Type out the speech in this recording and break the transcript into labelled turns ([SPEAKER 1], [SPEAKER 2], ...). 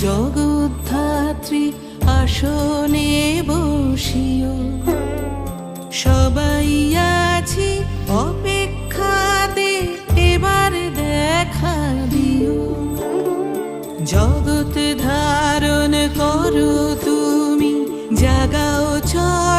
[SPEAKER 1] জগদ্ধাত্রী আসনে বসিও, সবাই আছি অপেক্ষাতে, এবার দেখা দিও। জগৎ ধারণ করো তুমি, জাগাও চল